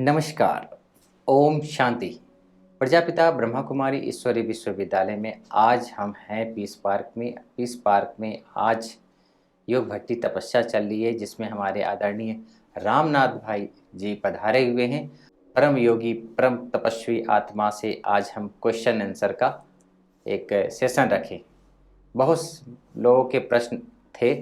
नमस्कार। ओम शांति। प्रजापिता ब्रह्मा कुमारी ईश्वरी विश्वविद्यालय में आज हम हैं पीस पार्क में आज योग भट्टी तपस्या चल रही है, जिसमें हमारे आदरणीय रामनाथ भाई जी पधारे हुए हैं। परम योगी परम तपस्वी आत्मा से आज हम क्वेश्चन आंसर का एक सेशन रखें। बहुत लोगों के प्रश्न थे।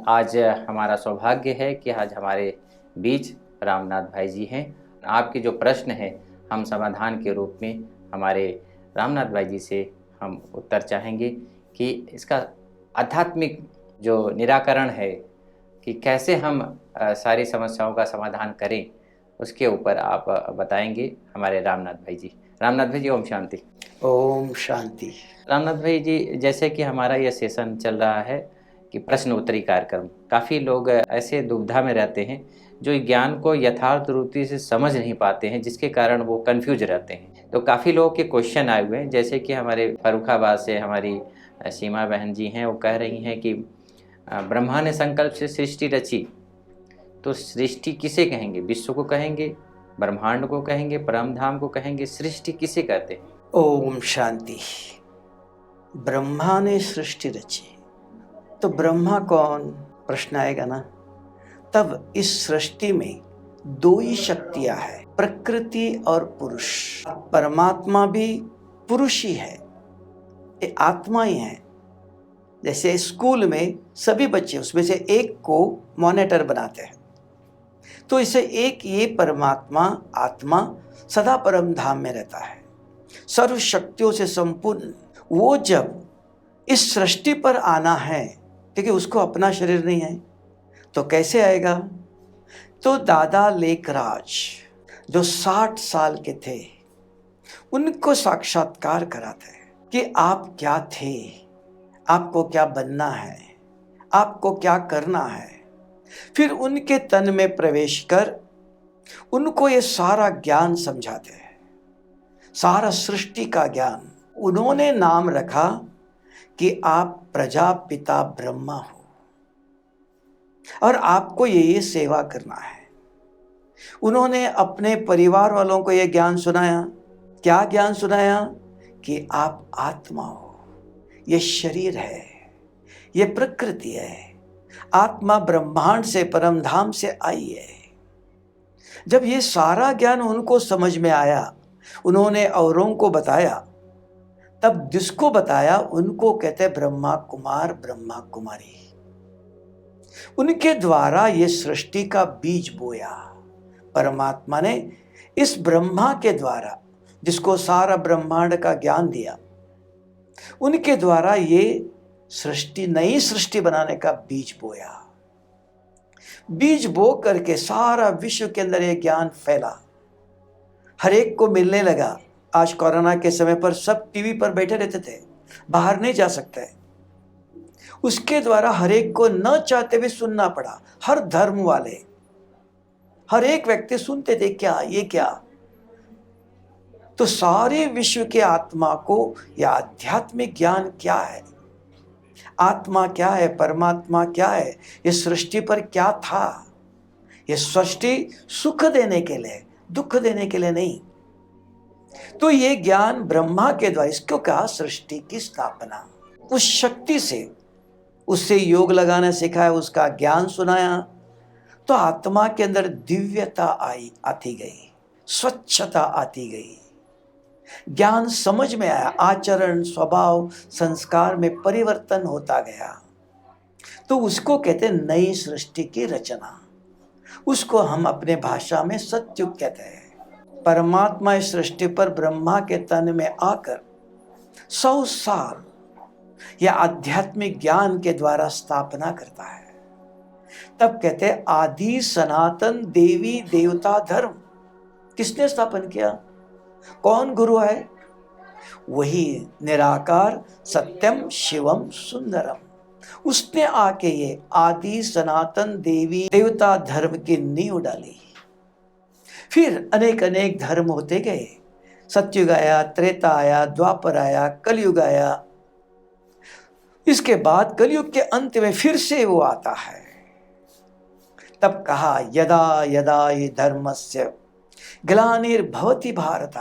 आज हमारा सौभाग्य है कि आज हमारे बीच रामनाथ भाई जी हैं। आपके जो प्रश्न हैं हम समाधान के रूप में हमारे रामनाथ भाई जी से हम उत्तर चाहेंगे कि इसका आध्यात्मिक जो निराकरण है कि कैसे हम सारी समस्याओं का समाधान करें, उसके ऊपर आप बताएंगे हमारे रामनाथ भाई जी। रामनाथ भाई जी, ओम शांति। ओम शांति। रामनाथ भाई जी, जैसे कि हमारा ये सेशन चल रहा है कि प्रश्न उत्तरी कार्यक्रम, काफ़ी लोग ऐसे दुविधा में रहते हैं जो ज्ञान को यथार्थ रूपी से समझ नहीं पाते हैं, जिसके कारण वो कंफ्यूज रहते हैं। तो काफ़ी लोगों के क्वेश्चन आए हुए हैं, जैसे कि हमारे फर्रुखाबाद से हमारी सीमा बहन जी हैं, वो कह रही हैं कि ब्रह्मा ने संकल्प से सृष्टि रची, तो सृष्टि किसे कहेंगे? विश्व को कहेंगे, ब्रह्मांड को कहेंगे, परमधाम को कहेंगे? सृष्टि किसे कहते हैं? ओम शांति। ब्रह्मा ने सृष्टि रची तो ब्रह्मा कौन, प्रश्न आएगा ना। तब इस सृष्टि में दो ही शक्तियां हैं, प्रकृति और पुरुष। परमात्मा भी पुरुष ही है, ये आत्मा ही है। जैसे स्कूल में सभी बच्चे उसमें से एक को मॉनिटर बनाते हैं, तो इसे एक ये परमात्मा आत्मा सदा परम धाम में रहता है, सर्व शक्तियों से संपूर्ण। वो जब इस सृष्टि पर आना है, क्योंकि उसको अपना शरीर नहीं है, तो कैसे आएगा? तो दादा लेखराज जो 60 साल के थे, उनको साक्षात्कार कराते हैं कि आप क्या थे, आपको क्या बनना है, आपको क्या करना है। फिर उनके तन में प्रवेश कर उनको ये सारा ज्ञान समझाते हैं, सारा सृष्टि का ज्ञान। उन्होंने नाम रखा कि आप प्रजापिता ब्रह्मा हो और आपको ये सेवा करना है। उन्होंने अपने परिवार वालों को ये ज्ञान सुनाया। क्या ज्ञान सुनाया? कि आप आत्मा हो, ये शरीर है, ये प्रकृति है। आत्मा ब्रह्मांड से परम धाम से आई है। जब ये सारा ज्ञान उनको समझ में आया, उन्होंने औरों को बताया। तब जिसको बताया उनको कहते ब्रह्मा कुमार ब्रह्मा कुमारी। उनके द्वारा ये सृष्टि का बीज बोया परमात्मा ने। इस ब्रह्मा के द्वारा, जिसको सारा ब्रह्मांड का ज्ञान दिया, उनके द्वारा ये सृष्टि, नई सृष्टि बनाने का बीज बोया। बीज बो करके सारा विश्व के अंदर ये ज्ञान फैला, हर एक को मिलने लगा। आज कोरोना के समय पर सब टीवी पर बैठे रहते थे, बाहर नहीं जा सकते। उसके द्वारा हर एक को न चाहते हुए सुनना पड़ा। हर धर्म वाले, हर एक व्यक्ति सुनते थे, क्या ये क्या। तो सारे विश्व के आत्मा को यह आध्यात्मिक ज्ञान क्या है, आत्मा क्या है, परमात्मा क्या है, ये सृष्टि पर क्या था। ये सृष्टि सुख देने के लिए, दुख देने के लिए नहीं। तो ये ज्ञान ब्रह्मा के द्वारा, इसको कहा सृष्टि की स्थापना। उस शक्ति से उससे योग लगाना सिखाया, उसका ज्ञान सुनाया। तो आत्मा के अंदर दिव्यता आती गई, स्वच्छता आती गई, ज्ञान समझ में आया, आचरण स्वभाव संस्कार में परिवर्तन होता गया। तो उसको कहते हैं नई सृष्टि की रचना। उसको हम अपने भाषा में सतयुग कहते हैं। परमात्मा इस सृष्टि पर ब्रह्मा के तन में आकर 100 साल यह आध्यात्मिक ज्ञान के द्वारा स्थापना करता है। तब कहते हैं आदि सनातन देवी देवता धर्म किसने स्थापन किया? कौन गुरु है? वही निराकार सत्यम शिवम सुंदरम। उसने आके ये आदि सनातन देवी देवता धर्म की नींव डाली। फिर अनेक अनेक धर्म होते गए। सतयुग आया, त्रेता आया, द्वापर आया, कलयुग आया। इसके बाद कलयुग के अंत में फिर से वो आता है। तब कहा यदा यदा ये धर्मस्य ग्लानिर्भवति भारत,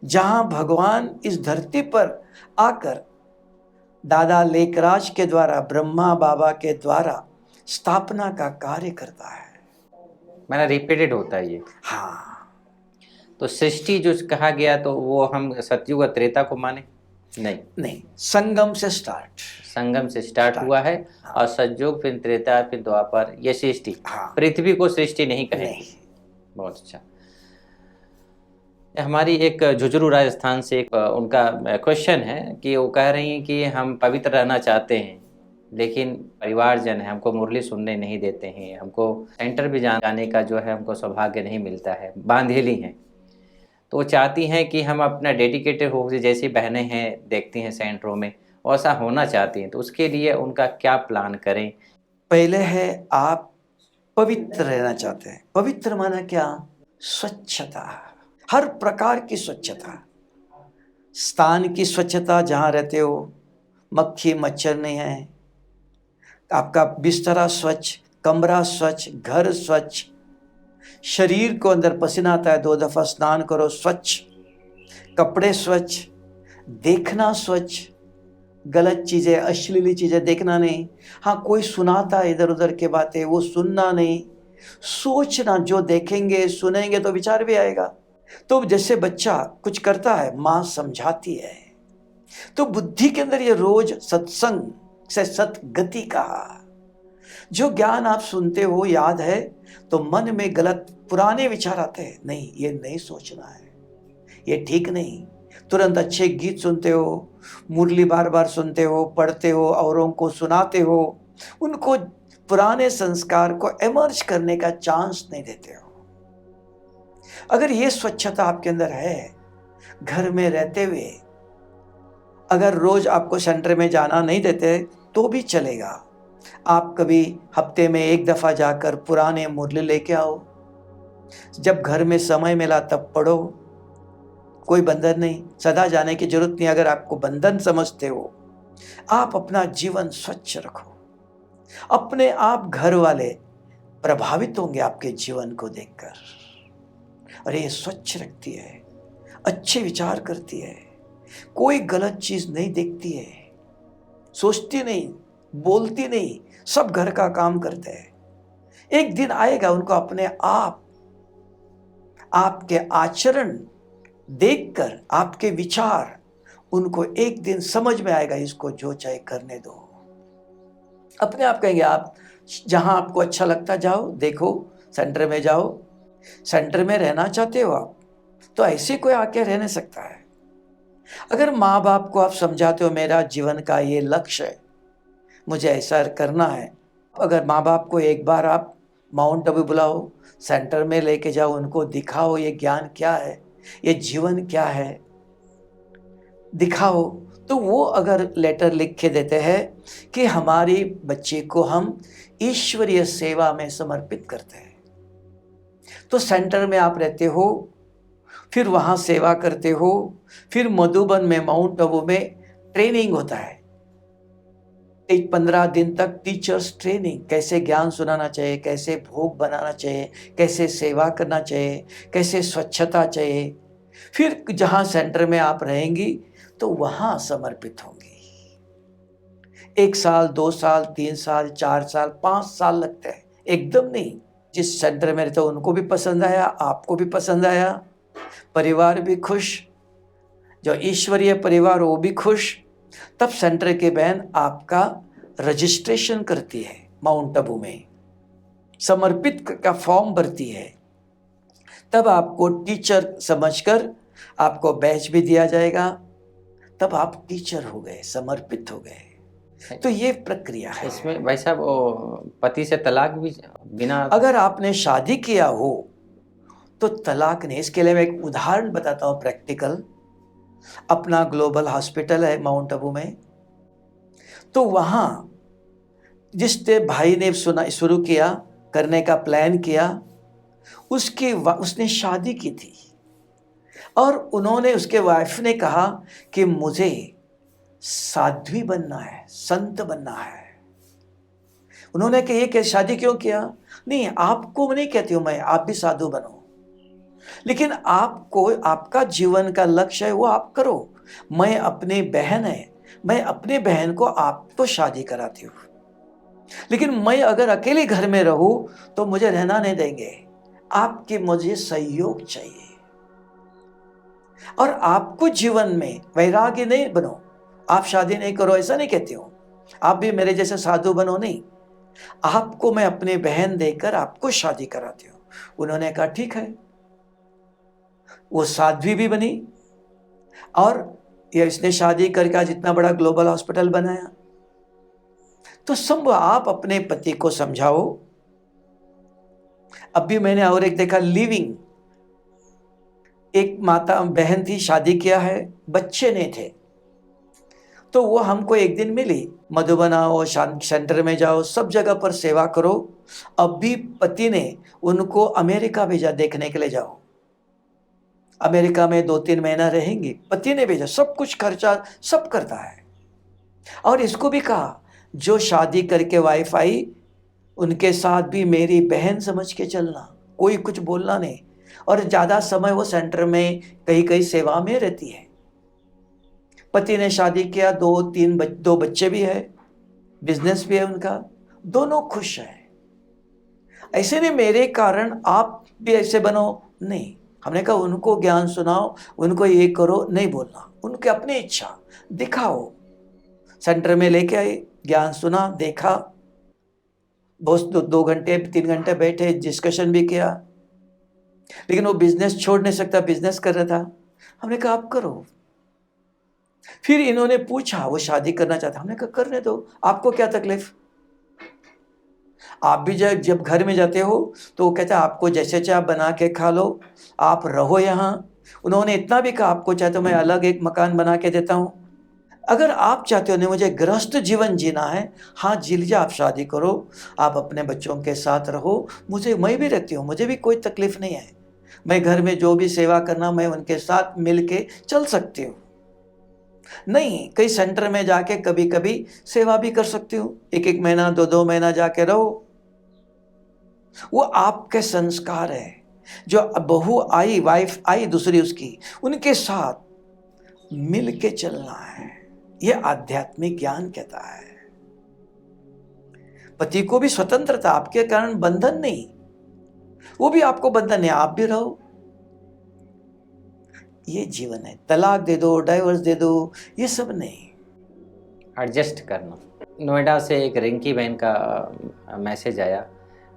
जहां भगवान इस धरती पर आकर दादा लेखराज के द्वारा, ब्रह्मा बाबा के द्वारा स्थापना का कार्य करता है। मैंने रिपीटेड होता है ये। हाँ, तो सृष्टि जो कहा गया तो वो हम सतयुग और त्रेता को माने? नहीं, नहीं, संगम से स्टार्ट, संगम से स्टार्ट हुआ है। हाँ। और सतयुग, फिर त्रेता, फिर द्वापर, ये सृष्टि। हाँ। पृथ्वी को सृष्टि नहीं कहेंगे। नहीं। बहुत अच्छा। हमारी एक झुझुरू राजस्थान से एक उनका क्वेश्चन है कि वो कह रही हैं कि हम पवित्र रहना चाहते हैं, लेकिन परिवारजन है, हमको मुरली सुनने नहीं देते हैं, हमको सेंटर भी जाने का जो है हमको सौभाग्य नहीं मिलता है, बांधेली हैं। तो वो चाहती हैं कि हम अपना डेडिकेटेड हो, जैसी बहनें हैं देखती हैं सेंटरों में, वैसा होना चाहती हैं। तो उसके लिए उनका क्या प्लान करें? पहले है आप पवित्र रहना चाहते हैं। पवित्र माना क्या? स्वच्छता, हर प्रकार की स्वच्छता, स्थान की स्वच्छता, जहाँ रहते हो मक्खी मच्छर नहीं है, आपका बिस्तरा स्वच्छ, कमरा स्वच्छ, घर स्वच्छ, शरीर को अंदर पसीना आता है 2 दफा स्नान करो, स्वच्छ, कपड़े स्वच्छ, देखना स्वच्छ, गलत चीजें अश्लीली चीजें देखना नहीं। हाँ, कोई सुनाता है इधर उधर के बातें, वो सुनना नहीं, सोचना, जो देखेंगे सुनेंगे तो विचार भी आएगा। तो जैसे बच्चा कुछ करता है, माँ समझाती है, तो बुद्धि के अंदर ये रोज सत्संग से सतगति कहा, जो ज्ञान आप सुनते हो याद है, तो मन में गलत पुराने विचार आते हैं, नहीं ये नहीं सोचना है, ये ठीक नहीं। तुरंत अच्छे गीत सुनते हो, मुरली बार बार सुनते हो, पढ़ते हो, औरों को सुनाते हो, उनको पुराने संस्कार को एमर्ज करने का चांस नहीं देते हो। अगर ये स्वच्छता आपके अंदर है, घर में रहते हुए अगर रोज आपको सेंटर में जाना नहीं देते तो भी चलेगा, आप कभी हफ्ते में 1 दफा जाकर पुराने मुरली लेके आओ, जब घर में समय मिला तब पढ़ो, कोई बंधन नहीं, सदा जाने की जरूरत नहीं। अगर आपको बंधन समझते हो, आप अपना जीवन स्वच्छ रखो, अपने आप घर वाले प्रभावित होंगे आपके जीवन को देखकर। और ये स्वच्छ रखती है, अच्छे विचार करती है, कोई गलत चीज नहीं देखती है, सोचती नहीं, बोलती नहीं, सब घर का काम करते हैं। एक दिन आएगा उनको अपने आप आपके आचरण देखकर, आपके विचार, उनको एक दिन समझ में आएगा, इसको जो चाहे करने दो। अपने आप कहेंगे, आप जहां आपको अच्छा लगता जाओ, देखो सेंटर में जाओ, सेंटर में रहना चाहते हो आप, तो ऐसे कोई आके रह नहीं सकता है। अगर माँ बाप को आप समझाते हो, मेरा जीवन का ये लक्ष्य है, मुझे ऐसा करना है, अगर माँ बाप को एक बार आप माउंट आबू बुलाओ, सेंटर में लेके जाओ, उनको दिखाओ ये ज्ञान क्या है, ये जीवन क्या है, दिखाओ, तो वो अगर लेटर लिख के देते हैं कि हमारी बच्चे को हम ईश्वरीय सेवा में समर्पित करते हैं, तो सेंटर में आप रहते हो, फिर वहाँ सेवा करते हो, फिर मधुबन में, माउंट आबू में ट्रेनिंग होता है, 15 दिन तक टीचर्स ट्रेनिंग, कैसे ज्ञान सुनाना चाहिए, कैसे भोग बनाना चाहिए, कैसे सेवा करना चाहिए, कैसे स्वच्छता चाहिए। फिर जहाँ सेंटर में आप रहेंगी तो वहाँ समर्पित होंगी। 1 साल, 2 साल, 3 साल, 4 साल, 5 साल लगते हैं, एकदम नहीं। जिस सेंटर में रहते हो उनको भी पसंद आया, आपको भी पसंद आया, परिवार भी खुश, जो ईश्वरीय परिवार वो भी खुश, तब सेंटर के बहन आपका रजिस्ट्रेशन करती है, माउंट आबू में समर्पित का फॉर्म भरती है, तब आपको टीचर समझकर आपको बैच भी दिया जाएगा, तब आप टीचर हो गए, समर्पित हो गए। तो ये प्रक्रिया है। इसमें भाई साहब पति से तलाक भी बिना, अगर आपने शादी किया हो तो तलाक नहीं। इसके लिए मैं एक उदाहरण बताता हूँ प्रैक्टिकल। अपना ग्लोबल हॉस्पिटल है माउंट आबू में, तो वहाँ जिस भाई ने शुरू किया करने का प्लान किया, उसने शादी की थी और उन्होंने, उसके वाइफ ने कहा कि मुझे साध्वी बनना है, संत बनना है। उन्होंने कहा कि शादी क्यों किया? नहीं, आपको नहीं कहती हूँ मैं, आप भी साधु बनो। लेकिन आपको आपका जीवन का लक्ष्य है वो आप करो। मैं अपनी बहन है, मैं अपनी बहन को आप तो शादी कराती हूँ, लेकिन मैं अगर अकेले घर में रहूं तो मुझे रहना नहीं देंगे। आपके मुझे सहयोग चाहिए। और आपको जीवन में वैराग्य नहीं बनो, आप शादी नहीं करो ऐसा नहीं कहती हूँ, आप भी मेरे जैसे साधु बनो नहीं। आपको मैं अपनी बहन देकर आपको शादी कराती हूँ। उन्होंने कहा ठीक है। वो साध्वी भी बनी और ये इसने शादी करके आज इतना बड़ा ग्लोबल हॉस्पिटल बनाया। तो सब आप अपने पति को समझाओ। अभी मैंने और एक देखा, लिविंग, एक माता बहन थी, शादी किया है, बच्चे नहीं थे, तो वो हमको एक दिन मिली। मधुबन आओ, सेंटर में जाओ, सब जगह पर सेवा करो। अभी पति ने उनको अमेरिका भेजा, देखने के लिए जाओ, अमेरिका में 2-3 महीना रहेंगी। पति ने भेजा, सब कुछ खर्चा सब करता है। और इसको भी कहा जो शादी करके वाइफ आई उनके साथ भी मेरी बहन समझ के चलना, कोई कुछ बोलना नहीं। और ज्यादा समय वो सेंटर में कहीं कहीं सेवा में रहती है। पति ने शादी किया, 2 बच्चे भी है, बिजनेस भी है उनका, दोनों खुश है। ऐसे नहीं मेरे कारण आप भी ऐसे बनो, नहीं। हमने कहा उनको ज्ञान सुनाओ, उनको ये करो, नहीं बोलना, उनकी अपनी इच्छा दिखाओ। सेंटर में लेके आए, ज्ञान सुना, देखा, बहुत 2 घंटे 3 घंटे बैठे, डिस्कशन भी किया। लेकिन वो बिजनेस छोड़ नहीं सकता, बिजनेस कर रहा था। हमने कहा आप करो। फिर इन्होंने पूछा वो शादी करना चाहता, हमने कहा करने दो, आपको क्या तकलीफ। आप भी जब घर में जाते हो तो वो कहते हैं आपको जैसे चाहे बना के खा लो, आप रहो यहाँ। उन्होंने इतना भी कहा आपको चाहे तो मैं अलग एक मकान बना के देता हूँ। अगर आप चाहते हो नहीं मुझे गृहस्थ जीवन जीना है, हाँ जी लीजिए, आप शादी करो, आप अपने बच्चों के साथ रहो, मैं भी रहती हूँ, मुझे भी कोई तकलीफ नहीं है। मैं घर में जो भी सेवा करना मैं उनके साथ मिल के चल सकती हूँ। नहीं, कई सेंटर में जाके कभी कभी सेवा भी कर सकती हूँ, 1-1 महीना 2-2 महीना जाके रहो। वो आपके संस्कार है। जो बहू आई, वाइफ आई दूसरी उसकी, उनके साथ मिल के चलना है, ये आध्यात्मिक ज्ञान कहता है। पति को भी स्वतंत्रता, आपके कारण बंधन नहीं, वो भी आपको बंधन है, आप भी रहो। ये जीवन है। तलाक दे दो, डाइवर्स दे दो, ये सब नहीं। एडजस्ट करना। नोएडा से एक रिंकी बहन का मैसेज आया,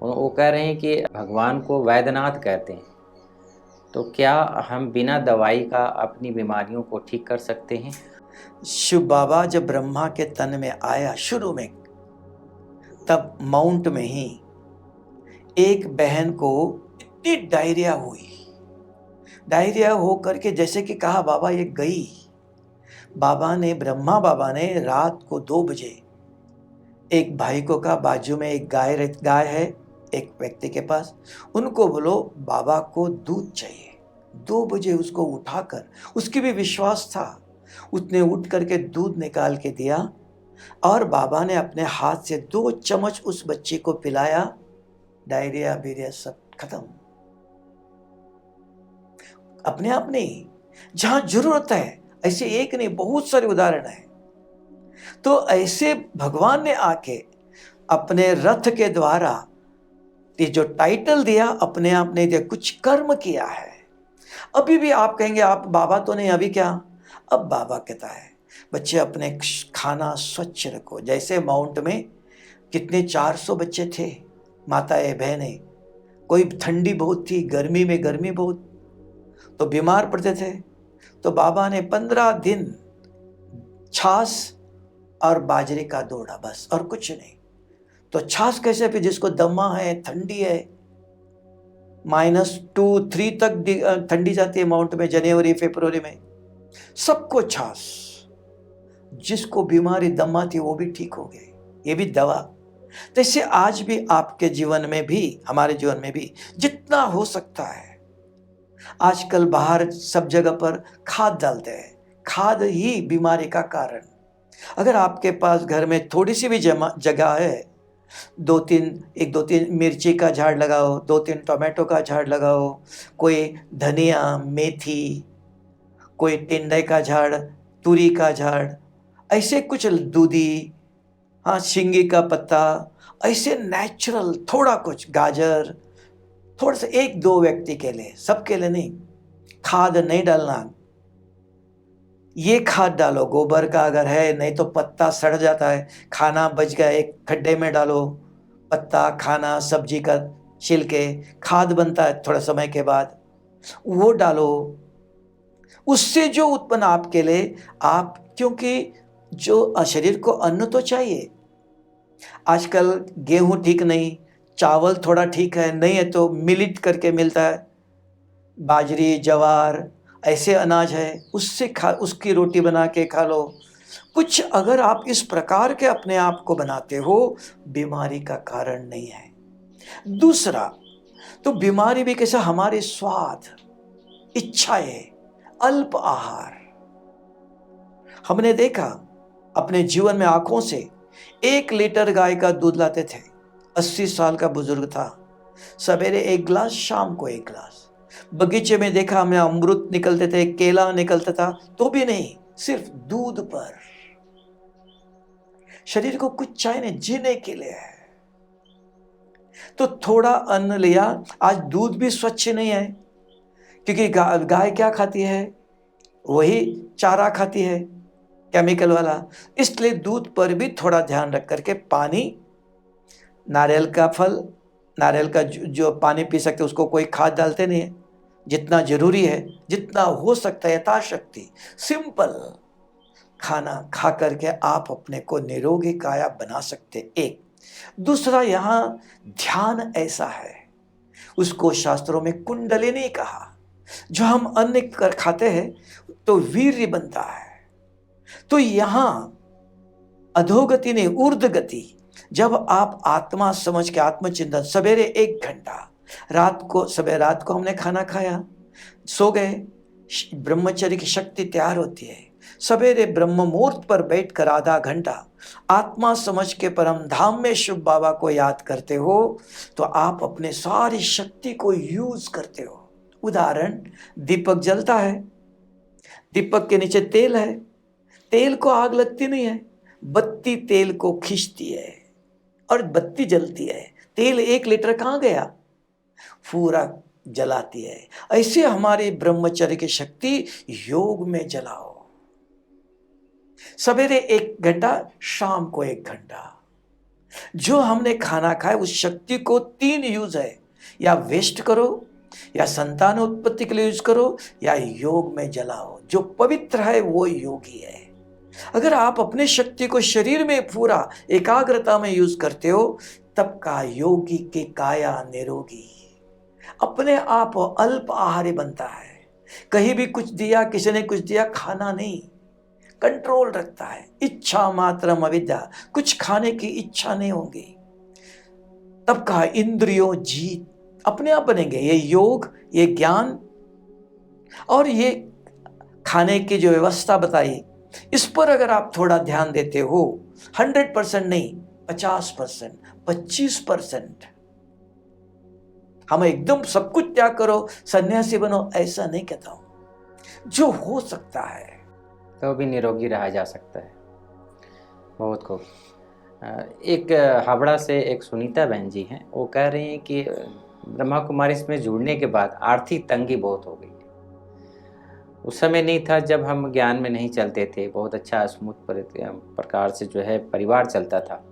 वो कह रहे हैं कि भगवान को वैद्यनाथ कहते हैं, तो क्या हम बिना दवाई का अपनी बीमारियों को ठीक कर सकते हैं? शिव बाबा जब ब्रह्मा के तन में आया शुरू में, तब माउंट में ही एक बहन को इतनी डायरिया हुई, डायरिया हो करके जैसे कि कहा बाबा ये गई। ब्रह्मा बाबा ने रात को 2 बजे एक भाई को कहा, बाजू में एक गाय है एक व्यक्ति के पास, उनको बोलो बाबा को दूध चाहिए। 2 बजे उसको उठाकर, उसकी भी विश्वास था, उसने उठ करके दूध निकाल के दिया और बाबा ने अपने हाथ से 2 चम्मच उस बच्ची को पिलाया। डायरिया बीरिया सब खत्म। अपने आप नहीं, जहां जरूरत है, ऐसे एक नहीं बहुत सारे उदाहरण है। तो ऐसे भगवान ने आके अपने रथ के द्वारा ये जो टाइटल दिया, अपने आप नहीं दिया, कुछ कर्म किया है। अभी भी आप कहेंगे आप बाबा तो नहीं, अभी क्या, अब बाबा कहता है बच्चे अपने खाना स्वच्छ रखो। जैसे माउंट में कितने 400 बच्चे थे, माताएं बहनें, कोई ठंडी बहुत थी, गर्मी में गर्मी बहुत, तो बीमार पड़ते थे। तो बाबा ने 15 दिन छाछ और बाजरे का दोड़ा, बस और कुछ नहीं। तो छाछ कैसे पे, जिसको दमा है, ठंडी है, -2-3 तक ठंडी जाती है माउंट में, जनवरी फरवरी में, सबको छाछ। जिसको बीमारी दमा थी वो भी ठीक हो गए, ये भी दवा। तो इससे आज भी आपके जीवन में भी, हमारे जीवन में भी जितना हो सकता है, आजकल बाहर सब जगह पर खाद डालते हैं, खाद ही बीमारी का कारण। अगर आपके पास घर में थोड़ी सी भी जगह है, एक दो तीन मिर्ची का झाड़ लगाओ, 2-3 टोमेटो का झाड़ लगाओ, कोई धनिया, मेथी, कोई टिंडे का झाड़, तुरी का झाड़, ऐसे कुछ दूधी, हाँ शिंगी का पत्ता, ऐसे नेचुरल थोड़ा कुछ गाजर, थोड़ा सा 1-2 व्यक्ति के लिए, सबके लिए नहीं। खाद नहीं डालना, ये खाद डालो गोबर का अगर है, नहीं तो पत्ता सड़ जाता है, खाना बच गया एक खड्डे में डालो, पत्ता खाना सब्जी का छिलके खाद बनता है थोड़ा समय के बाद, वो डालो। उससे जो उत्पन्न आपके लिए आप, क्योंकि जो शरीर को अन्न तो चाहिए। आजकल गेहूं ठीक नहीं, चावल थोड़ा ठीक है, नहीं है तो मिलेट करके मिलता है, बाजरी ज्वार ऐसे अनाज है, उससे उसकी रोटी बना के खा लो। कुछ अगर आप इस प्रकार के अपने आप को बनाते हो, बीमारी का कारण नहीं है। दूसरा तो बीमारी भी कैसा, हमारे स्वाद, इच्छाएं, अल्प आहार। हमने देखा अपने जीवन में आंखों से, 1 लीटर गाय का दूध लाते थे, 80 साल का बुजुर्ग था, सवेरे 1 गिलास, शाम को 1 गिलास। बगीचे में देखा हमने, अमरूद निकलते थे, केला निकलता था, तो भी नहीं, सिर्फ दूध पर। शरीर को कुछ चाहिए नहीं, जीने के लिए है, तो थोड़ा अन्न लिया। आज दूध भी स्वच्छ नहीं है, क्योंकि गाय क्या खाती है, वही चारा खाती है, केमिकल वाला। इसलिए दूध पर भी थोड़ा ध्यान रख करके, पानी, नारियल का फल, नारियल का जो पानी पी सकते उसको कोई खाद डालते नहीं है, जितना जरूरी है, जितना हो सकता है यथाशक्ति सिंपल खाना खा करके आप अपने को निरोगी काया बना सकते। एक दूसरा, यहाँ ध्यान ऐसा है, उसको शास्त्रों में कुंडलिनी कहा। जो हम अन्न कर खाते हैं तो वीर्य बनता है, तो यहाँ अधोगति नहीं, ऊर्ध्व गति। जब आप आत्मा समझ के आत्मचिंतन, सवेरे 1 घंटा, रात को हमने खाना खाया, सो गए, ब्रह्मचर्य की शक्ति तैयार होती है। सवेरे ब्रह्म मुहूर्त पर बैठकर आधा घंटा आत्मा समझ के परम धाम में शिव बाबा को याद करते हो, तो आप अपने सारी शक्ति को यूज करते हो। उदाहरण, दीपक जलता है, दीपक के नीचे तेल है, तेल को आग लगती नहीं है, बत्ती तेल को खींचती है और बत्ती जलती है। तेल 1 लीटर कहाँ गया, पूरा जलाती है। ऐसे हमारी ब्रह्मचर्य की शक्ति योग में जलाओ। सवेरे 1 घंटा, शाम को 1 घंटा। जो हमने खाना खाया उस शक्ति को 3 यूज है, या वेस्ट करो, या संतान उत्पत्ति के लिए यूज करो, या योग में जलाओ। जो पवित्र है वो योगी है। अगर आप अपने शक्ति को शरीर में पूरा एकाग्रता में यूज करते हो, तब का योगी की काया निरोगी, अपने आप अल्प आहारी बनता है। कहीं भी कुछ दिया, किसी ने कुछ दिया, खाना नहीं, कंट्रोल रखता है। इच्छा मात्रम अविद्या, कुछ खाने की इच्छा नहीं होगी, तब का इंद्रियों जीत अपने आप बनेंगे। ये योग, ये ज्ञान और ये खाने की जो व्यवस्था बताई, इस पर अगर आप थोड़ा ध्यान देते हो, 100% नहीं, 50%, 25%। हम एकदम सब कुछ त्याग करो, सन्यासी बनो, ऐसा नहीं कहता हूं। जो हो सकता है तो भी निरोगी रहा जा सकता है। बहुत खूब। एक हावड़ा से एक सुनीता बहन जी हैं, वो कह रही हैं कि ब्रह्मा कुमारी इसमें जुड़ने के बाद आर्थिक तंगी बहुत हो गई है। उस समय नहीं था जब हम ज्ञान में नहीं चलते थे, बहुत अच्छा स्मूथ प्रकार से जो है परिवार चलता था,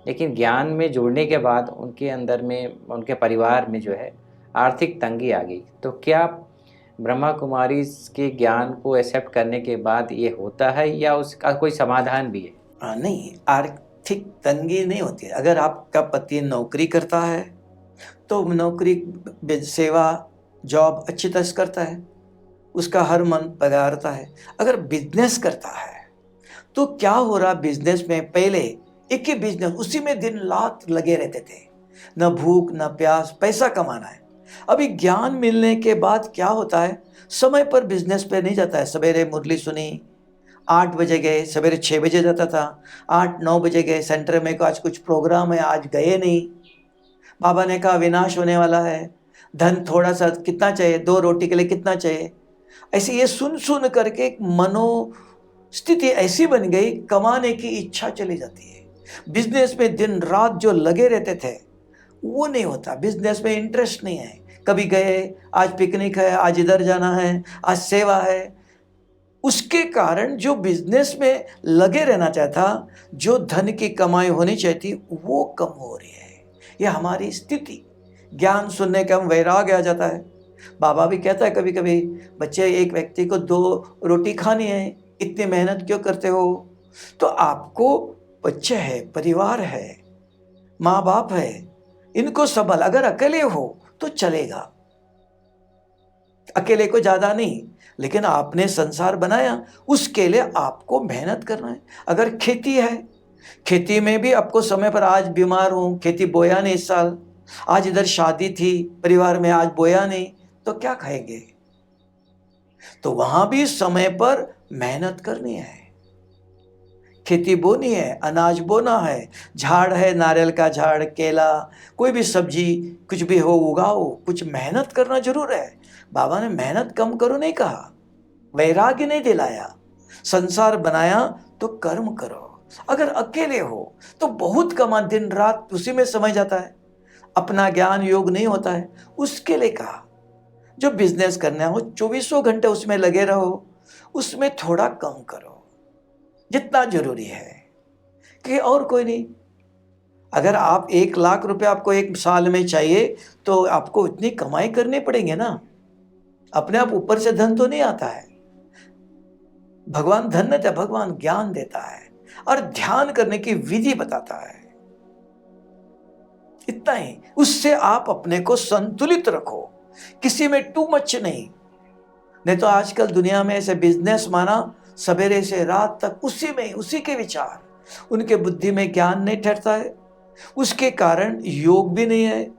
लेकिन ज्ञान में जुड़ने के बाद उनके अंदर में, उनके परिवार में जो है आर्थिक तंगी आ गई। तो क्या ब्रह्मा कुमारी के ज्ञान को एक्सेप्ट करने के बाद ये होता है, या उसका कोई समाधान भी है? नहीं, आर्थिक तंगी नहीं होती है। अगर आपका पति नौकरी करता है तो नौकरी, सेवा, जॉब अच्छी तरह से करता है, उसका हर मन पगारता है। अगर बिजनेस करता है तो क्या हो रहा, बिजनेस में पहले एक ही बिजनेस, उसी में दिन रात लगे रहते थे, न भूख न प्यास, पैसा कमाना है। अभी ज्ञान मिलने के बाद क्या होता है, समय पर बिजनेस पे नहीं जाता है। सवेरे मुरली सुनी, 8 बजे गए, सवेरे 6 बजे जाता था, 8-9 बजे गए, सेंटर में को आज कुछ प्रोग्राम है, आज गए नहीं। बाबा ने कहा विनाश होने वाला है, धन थोड़ा सा कितना चाहिए, 2 रोटी के लिए कितना चाहिए। ऐसे ये सुन सुन करके एक मनोस्थिति ऐसी बन गई, कमाने की इच्छा चली जाती है। बिजनेस में दिन रात जो लगे रहते थे वो नहीं होता, बिजनेस में इंटरेस्ट नहीं है। कभी गए, आज पिकनिक है, आज इधर जाना है, आज सेवा है। उसके कारण जो बिजनेस में लगे रहना चाहता, जो धन की कमाई होनी चाहिए वो कम हो रही है। ये हमारी स्थिति। ज्ञान सुनने का हम वैराग्य आ जाता है। बाबा भी कहता है कभी कभी, बच्चे एक व्यक्ति को 2 रोटी खानी है, इतनी मेहनत क्यों करते हो? तो आपको बच्चे है, परिवार है, माँ बाप है, इनको संभाल, अगर अकेले हो तो चलेगा, अकेले को ज्यादा नहीं, लेकिन आपने संसार बनाया, उसके लिए आपको मेहनत करना है। अगर खेती है, खेती में भी आपको समय पर, आज बीमार हूं, खेती बोया नहीं इस साल, आज इधर शादी थी परिवार में, आज बोया नहीं, तो क्या खाएंगे? तो वहां भी समय पर मेहनत करनी है, खेती बोनी है, अनाज बोना है, झाड़ है, नारियल का झाड़, केला, कोई भी सब्जी कुछ भी हो उगाओ, कुछ मेहनत करना जरूर है। बाबा ने मेहनत कम करो नहीं कहा, वैराग्य नहीं दिलाया। संसार बनाया तो कर्म करो। अगर अकेले हो तो बहुत कमा, दिन रात उसी में समय जाता है, अपना ज्ञान योग नहीं होता है। उसके लिए कहा जो बिजनेस करना हो 24 घंटे उसमें लगे रहो, उसमें थोड़ा कम करो जितना जरूरी है, कि और कोई नहीं। अगर आप 1 लाख रुपए आपको 1 साल में चाहिए तो आपको इतनी कमाई करनी पड़ेंगे ना, अपने आप ऊपर से धन तो नहीं आता है। भगवान धन देता है, भगवान ज्ञान देता है और ध्यान करने की विधि बताता है, इतना ही। उससे आप अपने को संतुलित रखो, किसी में टू मच नहीं तो आजकल दुनिया में ऐसे बिजनेस माना, सवेरे से रात तक उसी में, उसी के विचार, उनके बुद्धि में ज्ञान नहीं ठहरता है, उसके कारण योग भी नहीं है,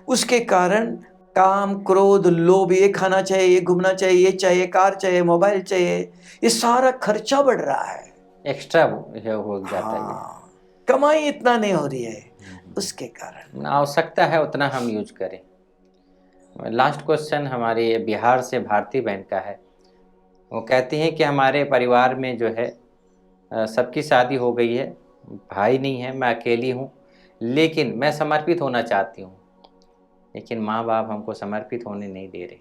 उसके कारण काम, क्रोध, लोभ, ये खाना चाहिए, ये घूमना चाहिए, ये चाहिए, कार चाहिए, मोबाइल चाहिए, ये सारा खर्चा बढ़ रहा है, एक्स्ट्रा हो जाता है। हाँ, कमाई इतना नहीं हो रही है, उसके कारण। आवश्यकता है उतना हम यूज करें। लास्ट क्वेश्चन हमारे बिहार से भारती बहन का है। वो कहती हैं कि हमारे परिवार में जो है सबकी शादी हो गई है, भाई नहीं है, मैं अकेली हूँ, लेकिन मैं समर्पित होना चाहती हूँ, लेकिन माँ बाप हमको समर्पित होने नहीं दे रहे।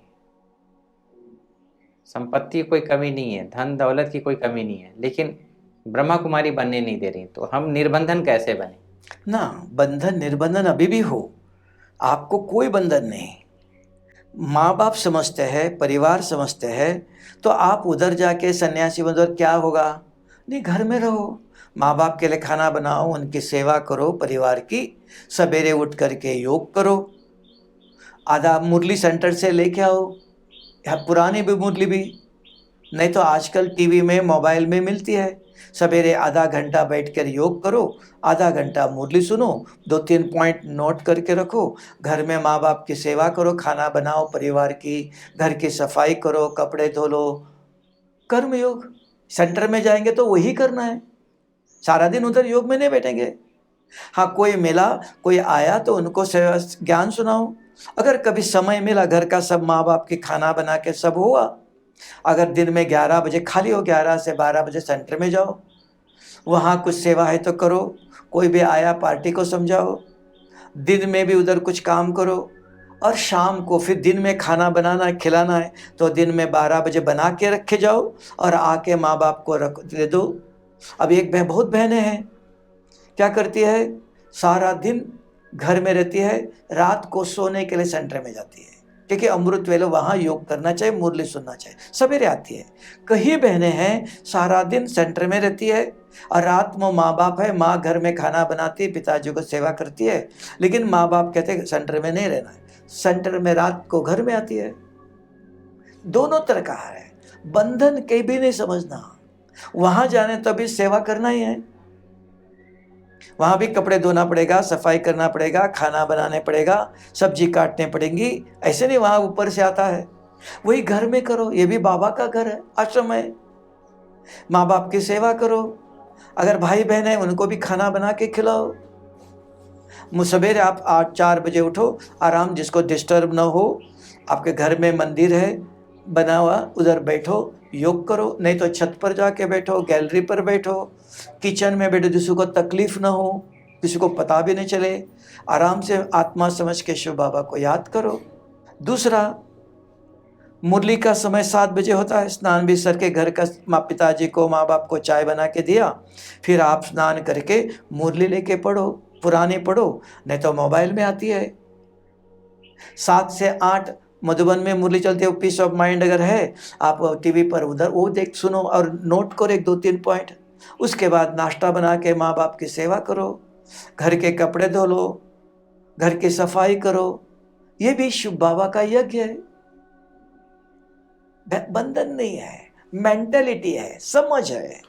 संपत्ति की कोई कमी नहीं है, धन दौलत की कोई कमी नहीं है, लेकिन ब्रह्मा कुमारी बनने नहीं दे रही। तो हम निर्बंधन कैसे बने? ना, बंधन निर्बंधन अभी भी हो, आपको कोई बंधन नहीं। माँ बाप समझते हैं, परिवार समझते हैं, तो आप उधर जाके सन्यासी उधर क्या होगा? नहीं, घर में रहो, माँ बाप के लिए खाना बनाओ, उनकी सेवा करो, परिवार की, सवेरे उठ करके योग करो, आधा मुरली सेंटर से लेके आओ, या पुरानी भी मुरली भी, नहीं तो आजकल टीवी में, मोबाइल में मिलती है। सवेरे आधा घंटा बैठकर योग करो, आधा घंटा मुरली सुनो, 2-3 पॉइंट नोट करके रखो, घर में माँ बाप की सेवा करो, खाना बनाओ, परिवार की, घर की सफाई करो, कपड़े धो लो, कर्म योग। सेंटर में जाएंगे तो वही करना है, सारा दिन उधर योग में नहीं बैठेंगे। हाँ, कोई मिला, कोई आया तो उनको ज्ञान सुनाओ। अगर कभी समय मिला, घर का सब माँ बाप की खाना बना के सब हुआ, अगर दिन में 11 बजे खाली हो, 11 से 12 बजे सेंटर में जाओ, वहाँ कुछ सेवा है तो करो, कोई भी आया पार्टी को समझाओ, दिन में भी उधर कुछ काम करो, और शाम को फिर दिन में खाना बनाना है, खिलाना है तो दिन में 12 बजे बना के रखे जाओ और आके माँ बाप को रख दे दो। अब एक बहुत बहनें हैं, क्या करती है, सारा दिन घर में रहती है, रात को सोने के लिए सेंटर में जाती है, क्योंकि अमृत वेले वहाँ योग करना चाहिए, मुरली सुनना चाहिए, सवेरे आती है। कई बहनें हैं सारा दिन सेंटर में रहती है और रात में माँ बाप है, माँ घर में खाना बनाती है, पिताजी को सेवा करती है, लेकिन माँ बाप कहते हैं सेंटर में नहीं रहना है, सेंटर में रात को घर में आती है। दोनों तरह का है, बंधन कहीं भी नहीं समझना, वहाँ जाने तभी सेवा करना ही है, वहाँ भी कपड़े धोना पड़ेगा, सफाई करना पड़ेगा, खाना बनाने पड़ेगा, सब्जी काटने पड़ेंगी, ऐसे नहीं वहाँ ऊपर से आता है। वही घर में करो, ये भी बाबा का घर है, आश्रम है। माँ बाप की सेवा करो। अगर भाई बहन है उनको भी खाना बना के खिलाओ। सवेरे आप 8-4 बजे उठो, आराम, जिसको डिस्टर्ब ना हो, आपके घर में मंदिर है बना हुआ, उधर बैठो, योग करो, नहीं तो छत पर जाके बैठो, गैलरी पर बैठो, किचन में बैठो, जिसको को तकलीफ ना हो, किसी को पता भी नहीं चले, आराम से आत्मा समझ के शिव बाबा को याद करो। दूसरा, मुरली का समय 7 बजे होता है। स्नान भी सर के घर का पिताजी को माँ बाप को चाय बना के दिया, फिर आप स्नान करके मुरली लेके पढ़ो, पुरानी पढ़ो, नहीं तो मोबाइल में आती है। 7 से 8 मधुबन में मुरली चलती है। पीस ऑफ माइंड अगर है, आप टीवी पर उधर वो देख सुनो और नोट करो 1-2-3 पॉइंट। उसके बाद नाश्ता बना के माँ बाप की सेवा करो, घर के कपड़े धो लो, घर की सफाई करो। ये भी शिव बाबा का यज्ञ है। बंधन नहीं है, मेंटेलिटी है, समझ है।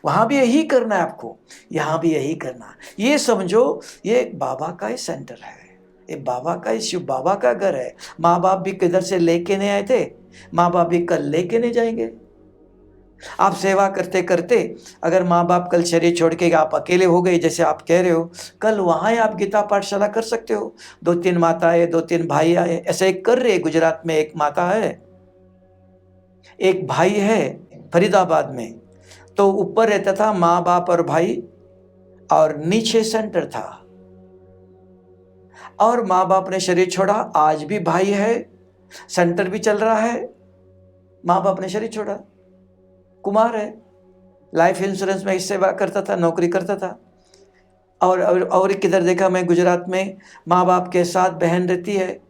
वहां भी यही करना है आपको, यहां भी यही करना। ये समझो ये एक बाबा का ही सेंटर है, ये बाबा का ही, शिव बाबा का घर है। माँ बाप भी किधर से लेके नहीं आए थे, माँ बाप भी कल लेके नहीं जाएंगे। आप सेवा करते करते अगर माँ बाप कल शरीर छोड़ के आप अकेले हो गए, जैसे आप कह रहे हो, कल वहां ही आप गीता पाठशाला कर सकते हो। 2-3 माताएं, 2-3 भाई आए, ऐसे एक कर रहे। गुजरात में एक माता है, एक भाई है फरीदाबाद में। तो ऊपर रहता था माँ बाप और भाई, और नीचे सेंटर था। और माँ बाप ने शरीर छोड़ा, आज भी भाई है, सेंटर भी चल रहा है। माँ बाप ने शरीर छोड़ा, कुमार है, लाइफ इंश्योरेंस में सेवा करता था, नौकरी करता था। और किधर देखा मैं, गुजरात में माँ बाप के साथ बहन रहती है।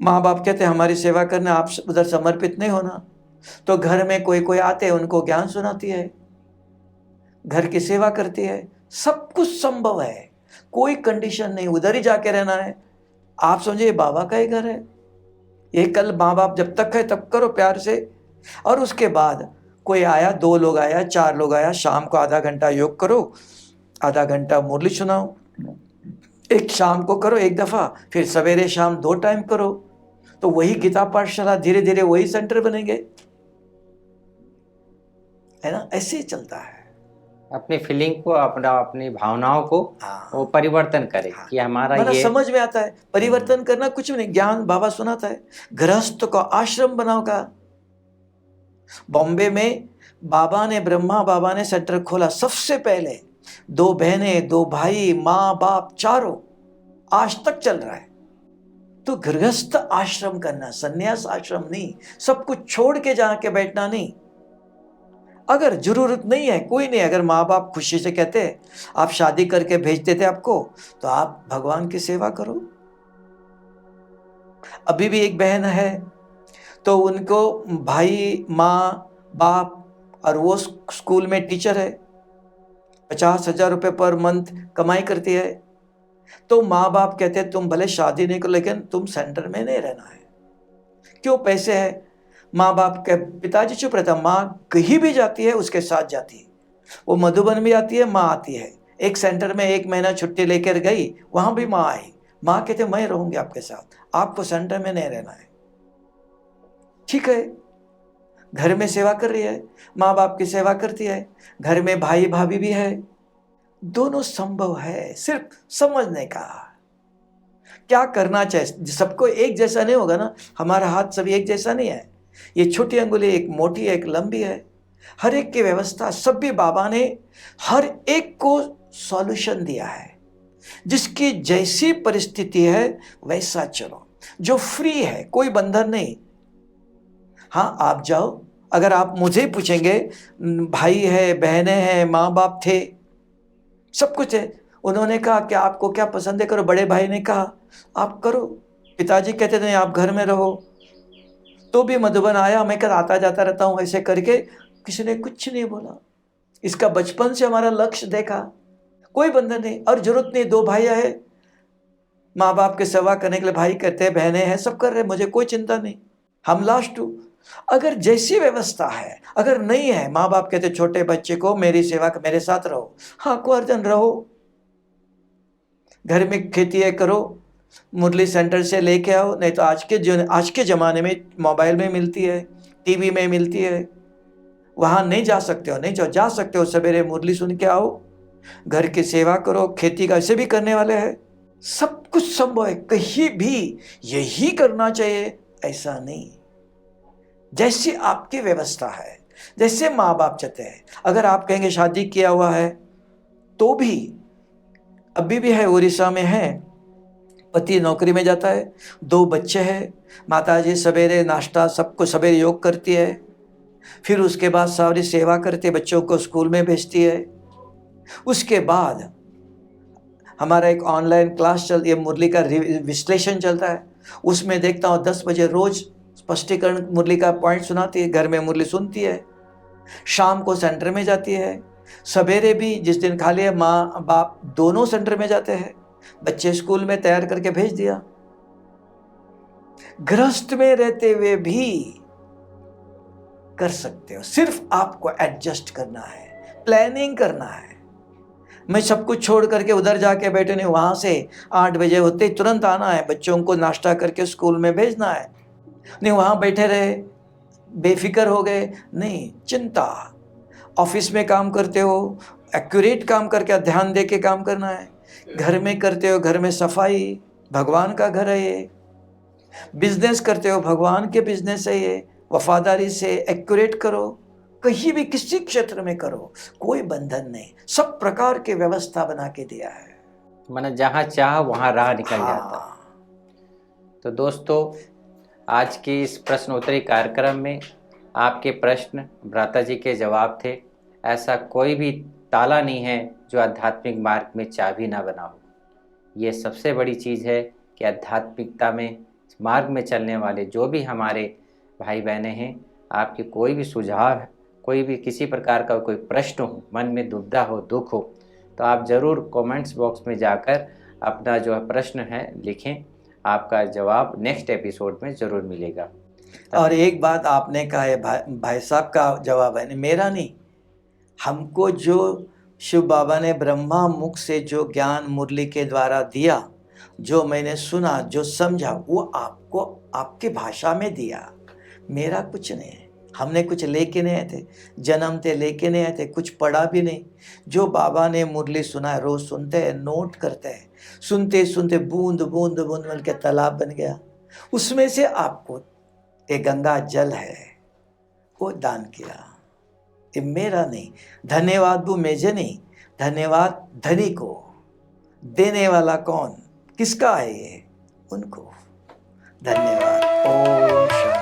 माँ बाप कहते हैं हमारी सेवा करना, आप उधर समर्पित नहीं होना। तो घर में कोई कोई आते हैं, उनको ज्ञान सुनाती है, घर की सेवा करती है। सब कुछ संभव है, कोई कंडीशन नहीं, उधर ही जाके रहना है। आप समझिए बाबा का ही घर है ये। कल माँ बाप जब तक है तब करो प्यार से। और उसके बाद कोई आया, 2 लोग आया, 4 लोग आया, शाम को आधा घंटा योग करो, आधा घंटा मुरली सुनाओ। एक शाम को करो 1 दफा, फिर सवेरे शाम 2 टाइम करो। तो वही गीता पाठशाला, धीरे धीरे वही सेंटर बनेंगे, है ना। ऐसे ही चलता है। अपनी फीलिंग को, अपनी भावनाओं को हाँ, वो परिवर्तन करे हाँ। कि हमारा मतलब ये समझ में आता है, परिवर्तन करना कुछ भी नहीं, ज्ञान बाबा सुनाता है। गृहस्थ को आश्रम बनाओ का। बॉम्बे में बाबा ने, ब्रह्मा बाबा ने सेंटर खोला सबसे पहले। 2 बहनें, 2 भाई, माँ बाप चारों, आज तक चल रहा है। तो गृहस्थ आश्रम करना, सन्यास आश्रम नहीं, सब कुछ छोड़ के जाके बैठना नहीं। अगर जरूरत नहीं है, कोई नहीं, अगर माँ बाप खुशी से कहते आप शादी करके भेज देते आपको, तो आप भगवान की सेवा करो। अभी भी एक बहन है, तो उनको भाई, माँ बाप, और वो स्कूल में टीचर है, 50,000 रुपये पर मंथ कमाई करती है। तो माँ बाप कहते हैं तुम भले शादी नहीं करो, लेकिन तुम सेंटर में नहीं रहना है। क्यों? पैसे है। माँ बाप के पिताजी चुप रहता, माँ कहीं भी जाती है उसके साथ जाती है। वो मधुबन भी आती है, माँ आती है। एक सेंटर में 1 महीना छुट्टी लेकर गई, वहां भी माँ आई। माँ कहते मैं रहूंगी आपके साथ, आपको सेंटर में नहीं रहना है। ठीक है, घर में सेवा कर रही है, माँ बाप की सेवा करती है, घर में भाई भाभी भी है, दोनों संभव है, सिर्फ समझने का। क्या करना चाहिए, सबको एक जैसा नहीं होगा ना, हमारा हाथ सभी एक जैसा नहीं है। ये छोटी अंगुली एक मोटी है, एक लंबी है, हर एक की व्यवस्था सभी बाबा ने हर एक को सॉल्यूशन दिया है। जिसकी जैसी परिस्थिति है वैसा चलो, जो फ्री है, कोई बंधन नहीं। हाँ, आप जाओ, अगर आप मुझे पूछेंगे, भाई है, बहनें हैं, माँ बाप थे, सब कुछ है, उन्होंने कहा कि आपको क्या पसंद है करो। बड़े भाई ने कहा आप करो, पिताजी कहते थे आप घर में रहो, तो भी मधुबन आया, मैं कल आता जाता रहता हूँ, ऐसे करके किसी ने कुछ नहीं बोला। इसका बचपन से हमारा लक्ष्य देखा, कोई बंधन नहीं और जरूरत नहीं। 2 भाई है, माँ बाप की सेवा करने के लिए भाई कहते हैं, बहनें हैं, सब कर रहे, मुझे कोई चिंता नहीं, हम लास्ट हूँ। अगर जैसी व्यवस्था है, अगर नहीं है, माँ बाप कहते छोटे बच्चे को मेरी सेवा मेरे साथ रहो, हाँ को अर्जन रहो, घर में खेती है करो, मुरली सेंटर से लेके आओ, नहीं तो आज के ज़माने में मोबाइल में मिलती है, टीवी में मिलती है, वहां नहीं जा सकते हो, नहीं जा सकते हो, सवेरे मुरली सुन के आओ, घर की सेवा करो, खेती का ऐसे भी करने वाले हैं, सब कुछ संभव है। कहीं भी यही करना चाहिए ऐसा नहीं। जैसी आपकी व्यवस्था है, जैसे माँ बाप चाहते हैं। अगर आप कहेंगे शादी किया हुआ है तो भी, अभी भी है, उड़ीसा में है, पति नौकरी में जाता है, 2 बच्चे हैं, माताजी सवेरे नाश्ता सबको, सवेरे योग करती है, फिर उसके बाद सारी सेवा करती है, बच्चों को स्कूल में भेजती है। उसके बाद हमारा एक ऑनलाइन क्लास चलती है, मुरली का विश्लेषण चलता है, उसमें देखता हूँ 10 बजे रोज स्पष्टीकरण मुरली का पॉइंट सुनाती है, घर में मुरली सुनती है, शाम को सेंटर में जाती है, सवेरे भी जिस दिन खाली है माँ बाप दोनों सेंटर में जाते हैं, बच्चे स्कूल में तैयार करके भेज दिया। गृहस्थ में रहते हुए भी कर सकते हो, सिर्फ आपको एडजस्ट करना है, प्लानिंग करना है। मैं सब कुछ छोड़ करके उधर जाके बैठे नहीं, वहां से 8 बजे होते ही तुरंत आना है, बच्चों को नाश्ता करके स्कूल में भेजना है, नहीं वहां बैठे रहे बेफिक्र हो गए, नहीं, चिंता। ऑफिस में काम करते हो, एक्यूरेट काम करके ध्यान दे के काम करना है। घर में करते हो, घर में सफाई, भगवान का घर है ये। बिजनेस करते हो, भगवान के बिजनेस है ये, वफादारी से एक्यूरेट करो। कहीं भी किसी क्षेत्र में करो, कोई बंधन नहीं, सब प्रकार की व्यवस्था बना के दिया है। माने जहाँ चाह वहाँ राह निकल जाता है। हाँ। तो दोस्तों, आज के इस प्रश्नोत्तरी कार्यक्रम में आपके प्रश्न भ्राता जी के जवाब थे। ऐसा कोई भी ताला नहीं है जो आध्यात्मिक मार्ग में चाबी ना बना हो। ये सबसे बड़ी चीज़ है कि आध्यात्मिकता में मार्ग में चलने वाले जो भी हमारे भाई बहनें हैं, आपके कोई भी सुझाव, कोई भी किसी प्रकार का कोई प्रश्न हो, मन में दुविधा हो, दुख हो, तो आप ज़रूर कमेंट्स बॉक्स में जाकर अपना जो है प्रश्न है लिखें। आपका जवाब नेक्स्ट एपिसोड में ज़रूर मिलेगा। और एक बात आपने कहा है, भाई साहब का जवाब है, मेरा नहीं, हमको जो शिव बाबा ने ब्रह्मा मुख से जो ज्ञान मुरली के द्वारा दिया, जो मैंने सुना, जो समझा, वो आपको आपकी भाषा में दिया, मेरा कुछ नहीं है। हमने कुछ लेके नहीं आए थे, जन्म थे लेके नहीं आए थे, कुछ पढ़ा भी नहीं। जो बाबा ने मुरली सुना है, रोज सुनते हैं, नोट करते हैं, सुनते सुनते बूंद बूंद बूंद मिल के तालाब बन गया। उसमें से आपको एक गंगा जल है वो दान किया। ये मेरा नहीं, धन्यवाद वो मेजे नहीं, धन्यवाद धनी को। देने वाला कौन, किसका है ये, उनको धन्यवाद। ओम शांति।